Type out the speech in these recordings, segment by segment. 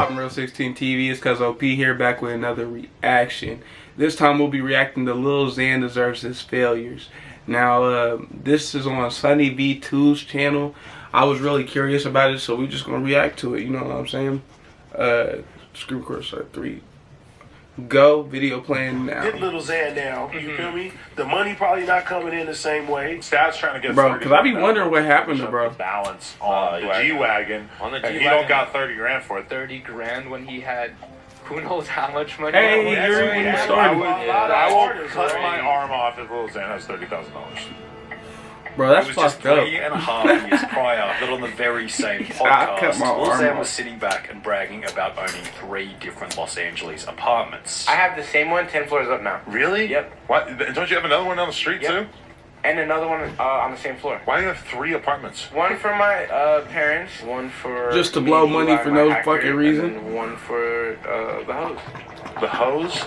poppin' Real 16 TV? It's cuzzo P here, back with another reaction. This time we'll be reacting to Lil Xan Deserves His Failures. Now, this is on Sunny V2's channel. I was really curious about it, so we're just gonna react to it. You know what I'm saying? Screen record start 3. Go, video playing now. Get Lil Xan down, you feel me? The money probably not coming in the same way. Stats trying to get bro, because I be wondering what happened to bro. Balance on the G-Wagon. On the G-Wagon. G-Wagon. He don't got 30 grand for it. 30 grand when he had who knows how much money. Hey, you're when you started. I will cut my arm off if Lil Xan has $30,000. Bro, that's it was just fucked up. 3.5 years prior that on the very same podcast, Lil Xan was sitting back and bragging about owning 3 different Los Angeles apartments. I have the same one 10 floors up now. Really? Yep. What? Don't you have another one down the street too? And another one on the same floor. Why do you have 3 apartments? One for my parents, one for just to blow money for no fucking reason. And one for the hose. The hose?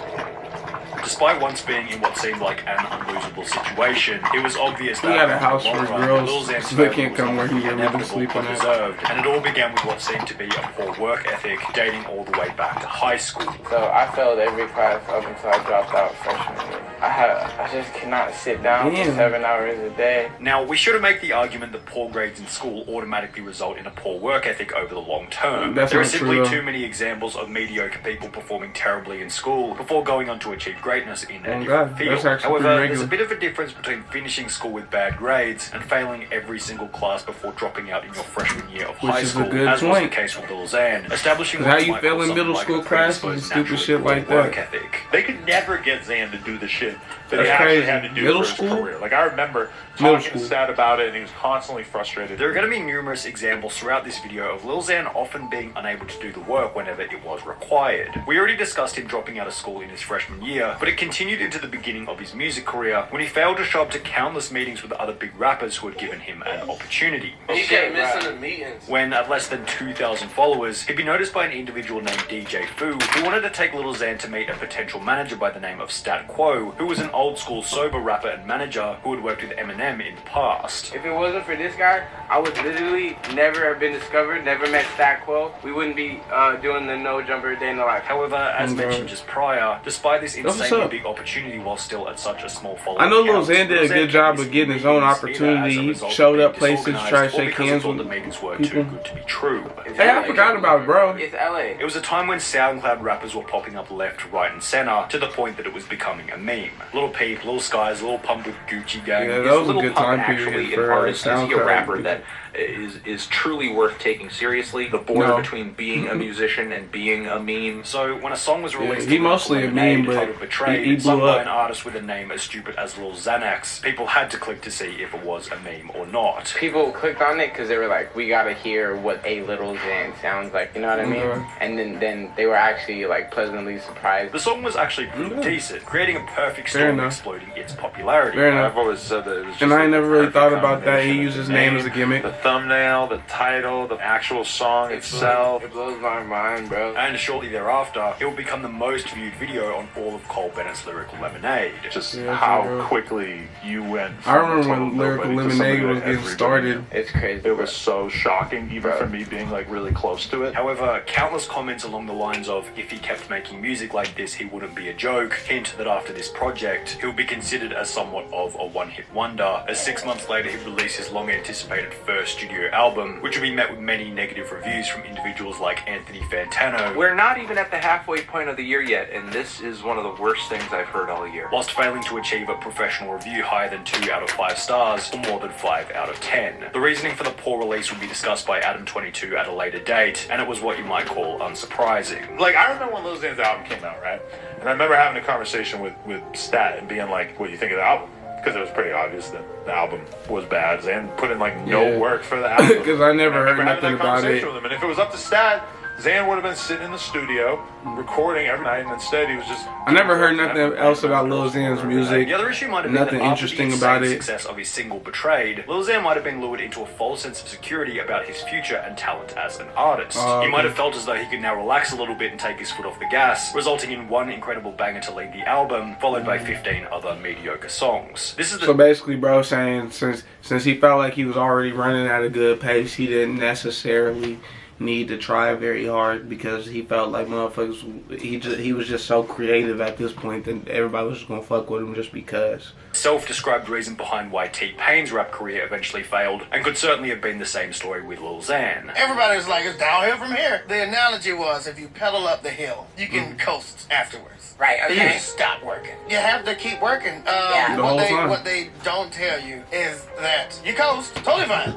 Despite once being in what seemed like an unlosable situation, it was obvious that he got a house for his girls, Lil Xan's so they can't come where he really sleep on it. Deserved, and it all began with what seemed to be a poor work ethic, dating all the way back to high school. So I failed every class up until I dropped out freshman year. I just cannot sit down for 7 hours a day. Now, we shouldn't make the argument that poor grades in school automatically result in a poor work ethic over the long term. There are simply too many examples of mediocre people performing terribly in school before going on to achieve greatness in a different field. However, there's a bit of a difference between finishing school with bad grades and failing every single class before dropping out in your freshman year of high school, as was the case with Lil Xan. Establishing how you feel in middle school classes and stupid shit like that. They could never get Xan to do the shit that he actually had to do for his career. Like, I remember talking to Stat about it, and he was constantly frustrated. There are going to be numerous examples throughout this video of Lil Xan often being unable to do the work whenever it was required. We already discussed him dropping out of school in his freshman year, but it continued into the beginning of his music career when he failed to show up to countless meetings with other big rappers who had given him an opportunity. He kept missing the meetings. When at less than 2,000 followers, he'd be noticed by an individual named DJ Fu, who wanted to take Lil Xan to meet a potential manager by the name of Stat Quo, who was an old school sober rapper and manager who had worked with Eminem in the past. If it wasn't for this guy, I would literally never have been discovered, never met Stat Quo. We wouldn't be doing the No Jumper Day in the Life. However, as mentioned just prior, despite this insanely big opportunity while still at such a small following, I know Lil Xan did a good job of getting his own opportunity. He showed up places, tried to shake hands with the meetings were too good to be true. Hey, I forgot about it, bro. It's LA. It was a time when SoundCloud rappers were popping up left, right, and center to the point that it was becoming a meme. Lil Peep, Lil Skies, Lil Pump with Gucci Gang. Yeah, that was a good time actually an artist? Is he a rapper that is truly worth taking seriously? The border between being a musician and being a meme. So when a song was released, he mostly a meme, but he blew up. An artist with a name as stupid as Lil Xanax, people had to click to see if it was a meme or not. People clicked on it because they were like, we gotta hear what a Lil Xan sounds like, you know what I mean? And then they were actually like pleasantly surprised. The song was actually pretty decent, creating a perfect storm exploding its popularity. I've always said that it was just I never really thought about that. He used his name as a gimmick. The thumbnail, the title, the actual song itself. It blows my mind, bro. And shortly thereafter, it would become the most viewed video on all of Cole Bennett's Lyrical Lemonade. Just how quickly you went. I remember when Lyrical Lemonade was getting started. It's crazy. It was so shocking, even for me being like really close to it. However, countless comments along the lines of, if he kept making music like this, he wouldn't be a joke, hint that after this project, he would be considered as somewhat of a one-hit wonder, as 6 months later he'd release his long-anticipated first studio album, which would be met with many negative reviews from individuals like Anthony Fantano. We're not even at the halfway point of the year yet, and this is one of the worst things I've heard all year. Whilst failing to achieve a professional review higher than 2 out of 5 stars, or more than 5 out of 10. The reasoning for the poor release would be discussed by Adam22 at a later date, and it was what you might call unsurprising. Like, I remember when Lil Xan's album came out, right? And I remember having a conversation with Stat and being like, what do you think of the album? Because it was pretty obvious that the album was bad. Xan put in like no work for the album. Because I never heard nothing about it. With him. And if it was up to Stat, Xan would have been sitting in the studio recording every night, and instead he was just... I never heard nothing else about Lil Xan's music. The other issue might have nothing been that interesting about it. Success of his single Betrayed, Lil Xan might have been lured into a false sense of security about his future and talent as an artist. He might have felt as though he could now relax a little bit and take his foot off the gas, resulting in one incredible banger to lead the album, followed by 15 other mediocre songs. This is so basically, bro, saying since he felt like he was already running at a good pace, he didn't necessarily need to try very hard because he felt like motherfuckers. He was just so creative at this point that everybody was just gonna fuck with him just because. Self-described reason behind why T-Pain's rap career eventually failed, and could certainly have been the same story with Lil Xan. Everybody was like, it's downhill from here. The analogy was, if you pedal up the hill, you can coast afterwards. Right, okay. You just stop working. You have to keep working. What they don't tell you is that you coast, totally fine.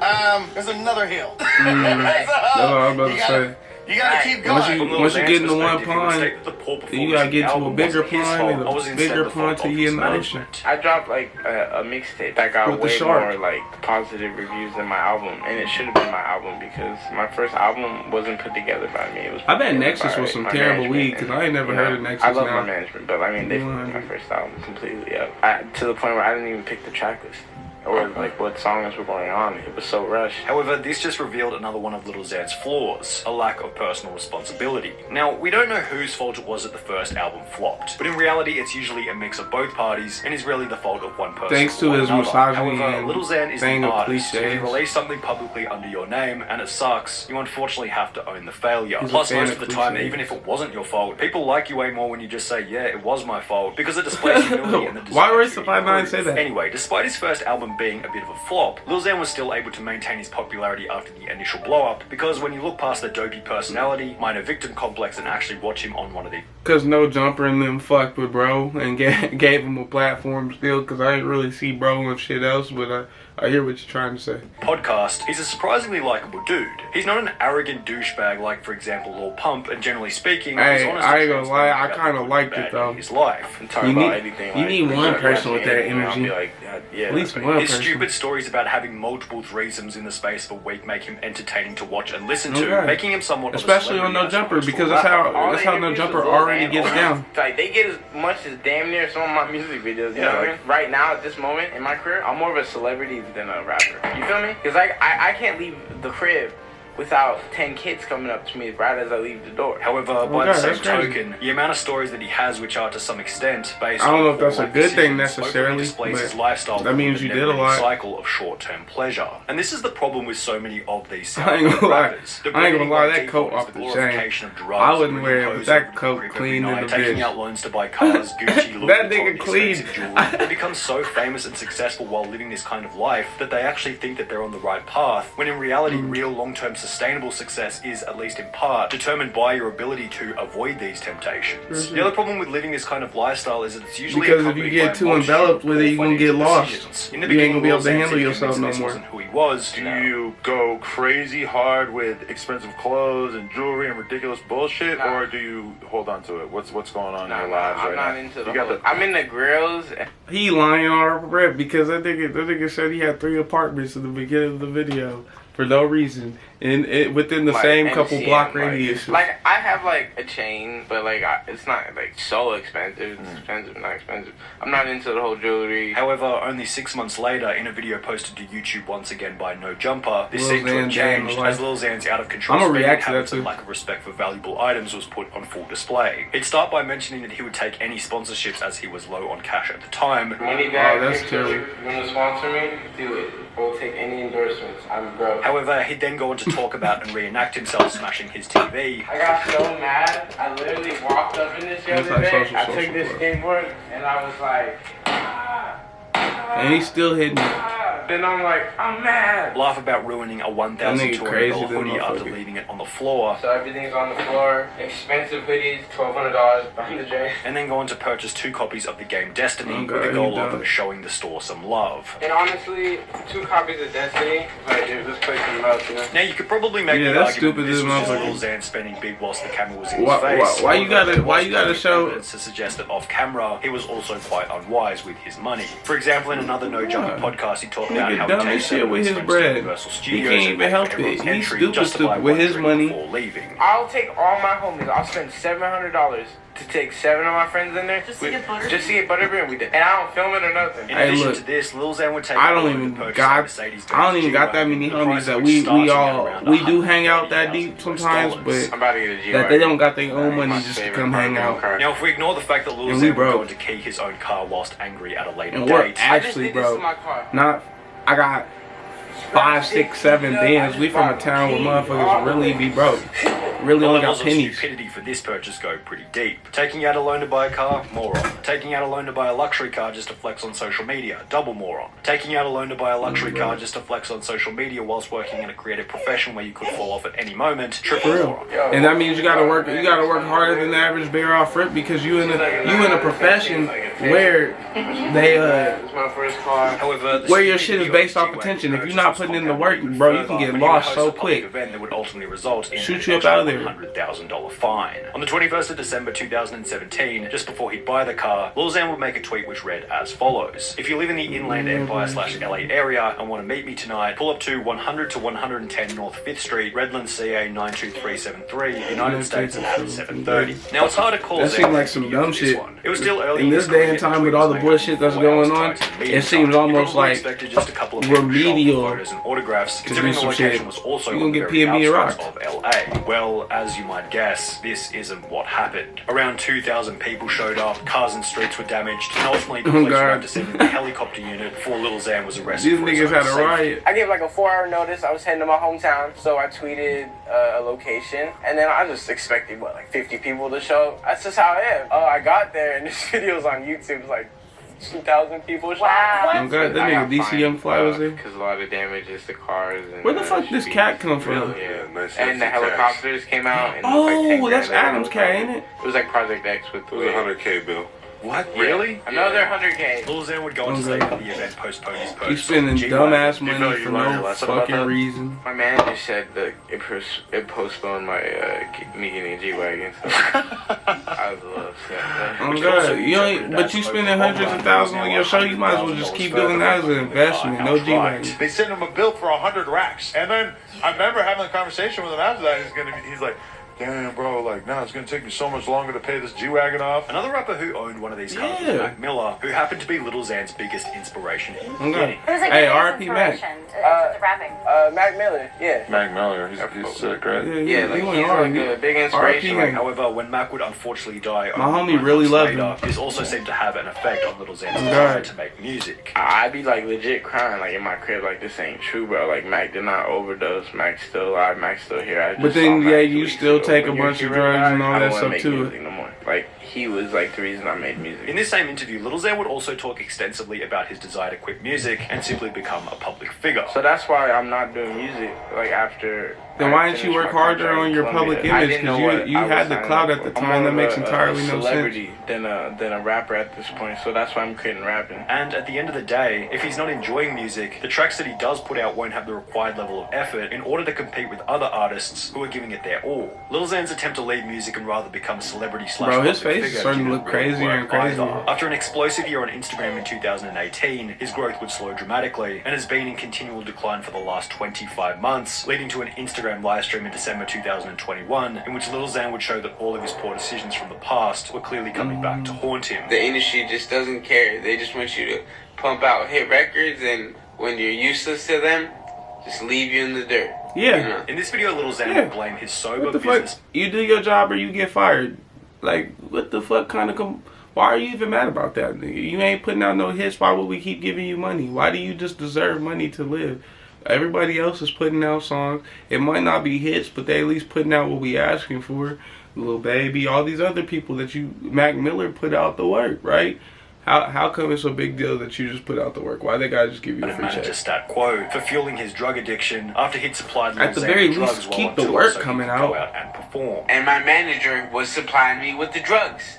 There's another hill. That's what I was about to say. You gotta keep going. Once you get into one pond, you gotta get to a bigger pond, and a bigger pond till you in the ocean. I dropped like a mixtape that got way more like positive reviews than my album, and it should have been my album because my first album wasn't put together by me. It was. I bet Nexus was some terrible weed because I ain't never heard of Nexus. I love my management, but I mean they fucked my first album completely up. To the point where I didn't even pick the track list. Or like what songs were going on. It was so rushed. However, this just revealed another one of Lil Xan's flaws, a lack of personal responsibility. Now, we don't know whose fault it was that the first album flopped, but in reality it's usually a mix of both parties and is really the fault of one person. Thanks to his misogyny. However, Lil Xan is an artist. Cliches. If you release something publicly under your name and it sucks, you unfortunately have to own the failure. Plus, most of the time, even if it wasn't your fault, people like you way more when you just say, yeah, it was my fault, because it displays humility and the desire. Why Royce the 5'9" say that? Anyway, despite his first album being a bit of a flop, Lil Xan was still able to maintain his popularity after the initial blow-up, because when you look past the dopey personality, minor victim complex, and actually watch him on one of the... Cause No Jumper and them fucked with Bro and gave him a platform still, cause I didn't really see Bro and shit else, but I hear what you're trying to say. Podcast, he's a surprisingly likable dude. He's not an arrogant douchebag like, for example, Lil Pump, and generally speaking, hey, I ain't gonna lie, I kind of liked it though. His life. You need one person with that energy. At least one person. His stupid stories about having multiple threesomes in the space of a week make him entertaining to watch and listen to, making him somewhat especially on No Jumper, because that's how No Jumper already gets down. Like they get as much as damn near some of my music videos. You know what I mean? Right now, at this moment in my career, I'm more of a celebrity than a rapper. You feel me? Because I can't leave the crib without 10 kids coming up to me right as I leave the door. However, by the same token, the amount of stories that he has, which are to some extent based I don't on know if that's a good thing necessarily, displays his but lifestyle, that means you did a lot. Cycle of short-term pleasure, and this is the problem with so many of these I ain't gonna rappers. lie, that coat off the chain. I wouldn't wear it, but that coat clean in the taking bitch. out loans to buy cars, Gucci, That nigga clean. They become so famous and successful while living this kind of life that they actually think that they're on the right path, when in reality, real long-term sustainable success is, at least in part, determined by your ability to avoid these temptations. The other problem with living this kind of lifestyle is that it's usually because if you get too enveloped with it, you're gonna get lost. You ain't gonna be able to handle yourself no more. Who he was. Do you go crazy hard with expensive clothes and jewelry and ridiculous bullshit, or do you hold on to it? What's going on in your lives right now? I'm not into the I'm in the grills. He lying on our rep because that nigga said he had 3 apartments in the beginning of the video. For no reason, and within the same couple block radius. Like I have like a chain, but like it's not like so expensive. It's expensive, not expensive. I'm not into the whole jewelry. However, only 6 months later, in a video posted to YouTube once again by No Jumper, this seemed to have changed as Lil Xan's out of control spending habits and lack of respect for valuable items was put on full display. He'd start by mentioning that he would take any sponsorships as he was low on cash at the time. That's terrible. You want to sponsor me? Do it. We'll take any endorsements. I'm broke. However, he'd then go on to talk about and reenact himself smashing his TV. I got so mad, I literally walked up in this the other day. I took this skateboard and I was like, and he's still hitting it. Then I'm like, I'm mad. Laugh about ruining a $1,200 hoodie after leaving it on the floor. So everything's on the floor. Expensive hoodies, $1,200 behind the drain. And then go on to purchase 2 copies of the game Destiny with the goal of showing the store some love. And honestly, 2 copies of Destiny, like just play some love, you know? Now you could probably make the argument that this was just Lil Xan spending big whilst the camera was in his face. Why you gotta show evidence to suggest that off camera he was also quite unwise with his money. For example, in another No Jumper podcast, he talked about how he takes shit with his bread. He can't even help it. He's stupid with his money. I'll take all my homies. I'll spend $700 to take 7 of my friends in there just to get butterbeer. We did, and I don't film it or nothing. In addition to this, Lil Xan would take. I don't even got that many homies that we do hang out that deep sometimes, but that they don't got their own money just to come hang out. Now, if we ignore the fact that Lil Xan would go on to key his own car whilst angry at a later date, actually, bro, I got 5, 6, 7 bands. We from a town where motherfuckers really be broke. Really only got pennies. Stupidity for this purchase go pretty deep. Taking out a loan to buy a car, moron. Taking out a loan to buy a luxury car just to flex on social media, double moron. Taking out a loan to buy a luxury car just to flex on social media whilst working in a creative profession where you could fall off at any moment, triple moron. And that means you gotta work harder than the average bear off rip because you in a profession where they However, where your shit is based off attention. If you're not putting in the work, bro, you can get lost so quick. Event that would ultimately result in shoot you up out of there. $100,000 fine. On the 21st of December 2017, just before he'd buy the car, Lil Xan would make a tweet which read as follows: "If you live in the Inland Empire/LA area and want to meet me tonight, pull up to 100 to 110 North 5th Street, Redlands, CA 92373, United States at 7:30." Now it's hard to call that Xan seemed like some dumb shit. It was still early in this day and time with all the bullshit that's going on. It seems almost like just a couple of remedial photos and autographs, to do considering the some location shit. was also You on gonna the get very P&B outskirts rocked. of LA. Well, as you might guess, this isn't what happened. Around 2,000 people showed up, cars and streets were damaged, and ultimately the police had to send in the helicopter unit before Lil Xan was arrested. These for his niggas own had a safety. riot. I gave like a 4-hour notice. I was heading to my hometown, so I tweeted a location, and then I just expected like 50 people to show up. That's just how I am. I got there, and this video's on YouTube. It's like 2,000 people. Wow. I'm good. That nigga DC Young Fly was there. Because a lot of damage is the cars. And where the fuck this cat come from? Yeah, nice and the helicopters came out. And oh, that's Adam's cat, ain't it? It was like Project X with the $100K bill. What? Yeah. Really? Another 100K. Lil Xan would go on to say that the event postponed his purchase. You spending dumbass money for no fucking reason. My manager said that it postponed my me getting a G-Wagon. So I was a little upset. Oh god, you ain't, but you spending hundreds of thousands on your show. You might as well just keep doing that as an investment. No G-Wagon. They sent him a bill for 100 racks, and then I remember having a conversation with him after that. He's like, "Damn, bro, like, nah, it's gonna take me so much longer to pay this G-Wagon off." Another rapper who owned one of these cars was Mac Miller, who happened to be Lil Xan's biggest inspiration in the beginning. Who's like hey, your R.I.P. Mac. inspiration to rapping? Mac Miller, yeah. Mac Miller, he's sick, right? Yeah, like he's like a big inspiration. R.I.P. However, when Mac would unfortunately die, my homie really loved him. This also seemed to have an effect on Lil Xan's desire to make music. I'd be like legit crying like in my crib, like this ain't true, bro. Like Mac did not overdose. Mac's still alive. Mac's still here. But then yeah, you still take a bunch of drugs and all that stuff too. No more. Like he was like the reason I made music. In this same interview, Lil Xan would also talk extensively about his desire to quit music and simply become a public figure. So that's why I'm not doing music like after. Then why didn't you work harder on your public image? Because you had the clout at the time. That makes entirely no sense. Than a rapper at this point, so that's why I'm quitting rapping. And at the end of the day, if he's not enjoying music, the tracks that he does put out won't have the required level of effort in order to compete with other artists who are giving it their all. Lil Xan's attempt to leave music and rather become a celebrity / bro, his public face figure is starting to look didn't really crazier and work crazier. either. After an explosive year on Instagram in 2018, his growth would slow dramatically and has been in continual decline for the last 25 months, leading to an Instagram livestream in December 2021, in which Lil Xan would show that all of his poor decisions from the past were clearly coming back to haunt him. The industry just doesn't care. They just want you to pump out hit records, and when you're useless to them, just leave you in the dirt. Yeah. You know? In this video, Lil Xan would blame his sober What the business. fuck? You do your job or you get fired. Like, what the fuck kind of why are you even mad about that, nigga? You ain't putting out no hits. Why would we keep giving you money? Why do you just deserve money to live? Everybody else is putting out songs. It might not be hits, but they at least putting out what we asking for. Lil Baby, all these other people that Mac Miller put out the work, right? How come it's a big deal that you just put out the work? Why they gotta just give you a free check? Manager stat quote for fueling his drug addiction after he'd supplied at the very least keep the work coming out. Go out and perform. And my manager was supplying me with the drugs.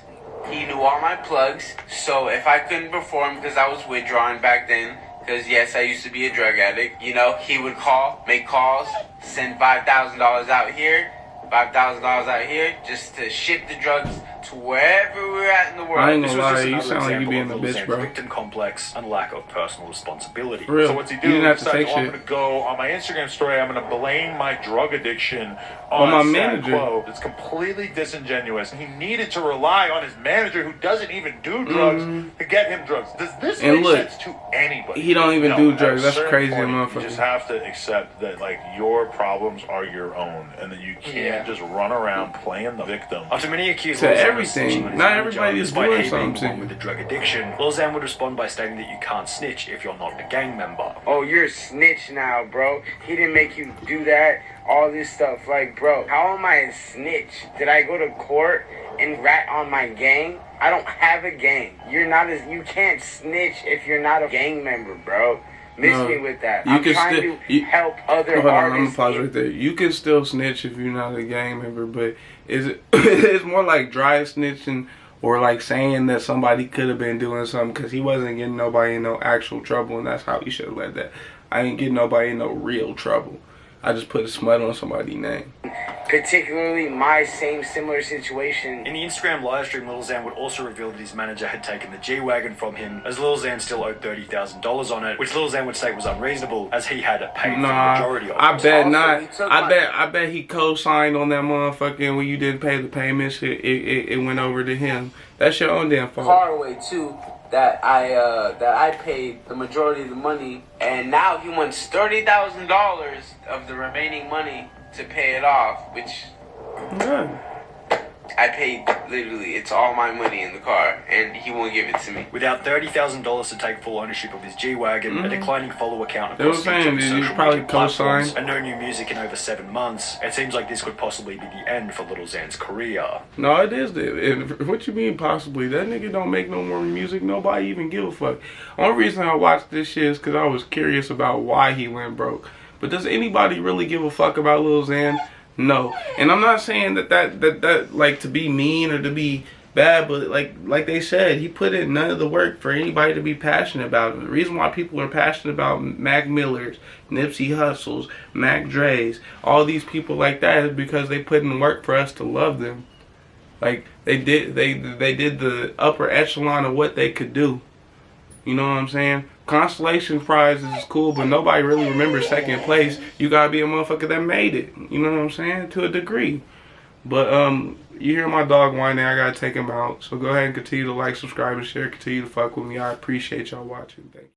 He knew all my plugs, so if I couldn't perform because I was withdrawing back then, because yes, I used to be a drug addict, you know, he would call, make calls, send $5,000 out here, $5,000 out here, just to ship the drugs to wherever we're at in the world. I ain't gonna lie, you sound like you being a bitch, bro. Victim complex and lack of personal responsibility. Real. So what's he do? You didn't have to He take decides, shit. I'm gonna go on my Instagram story. I'm gonna blame my drug addiction On my Stat manager. Quo. It's completely disingenuous. He needed to rely on his manager, who doesn't even do drugs, to get him drugs. Does this And make look, sense to anybody? he don't even do drugs. At a That's certain crazy, point, motherfucker. You just have to accept that, like, your problems are your own, and that you can't just run around playing the victim. After many accused To Lil Xan everything. Not everybody is doing something. With the drug addiction, Lil Xan would respond by stating that you can't snitch if you're not a gang member. Oh, you're a snitch now, bro. He didn't make you do that. All this stuff. Like, bro, how am I a snitch? Did I go to court and rat on my gang? I don't have a gang. You can't snitch if you're not a gang member, bro. Miss me with that. I'm trying to help other artists. I'm gonna pause right there. You can still snitch if you're not a gang member, but it's more like dry snitching or like saying that somebody could have been doing something because he wasn't getting nobody in no actual trouble, and that's how you should have let that. I ain't getting nobody in no real trouble. I just put a smut on somebody's name. Particularly my similar situation. In the Instagram livestream, Lil Xan would also reveal that his manager had taken the G-Wagon from him, as Lil Xan still owed $30,000 on it, which Lil Xan would say was unreasonable, as he had paid for the majority of it. I bet not. I bet he co-signed on that motherfucking when you didn't pay the payments. It went over to him. That's your own damn fault. Carway too. That I paid the majority of the money, and now he wants $30,000 of the remaining money to pay it off, which I paid literally. It's all my money in the car, and he won't give it to me. Without $30,000 to take full ownership of his G-Wagon, a declining follower count across social media platforms, and no new music in over 7 months, it seems like this could possibly be the end for Lil Xan's career. No, it is. What you mean possibly? That nigga don't make no more music. Nobody even give a fuck. Only reason I watched this shit is because I was curious about why he went broke. But does anybody really give a fuck about Lil Xan? No. And I'm not saying that like to be mean or to be bad, but like they said, he put in none of the work for anybody to be passionate about him. The reason why people are passionate about Mac Millers, Nipsey Hussles, Mac Dre's, all these people like that is because they put in work for us to love them. Like they did the upper echelon of what they could do. You know what I'm saying? Consolation prizes is cool, but nobody really remembers second place. You gotta be a motherfucker that made it. You know what I'm saying? To a degree. But you hear my dog whining, I gotta take him out. So go ahead and continue to like, subscribe, and share. Continue to fuck with me. I appreciate y'all watching. Thank you.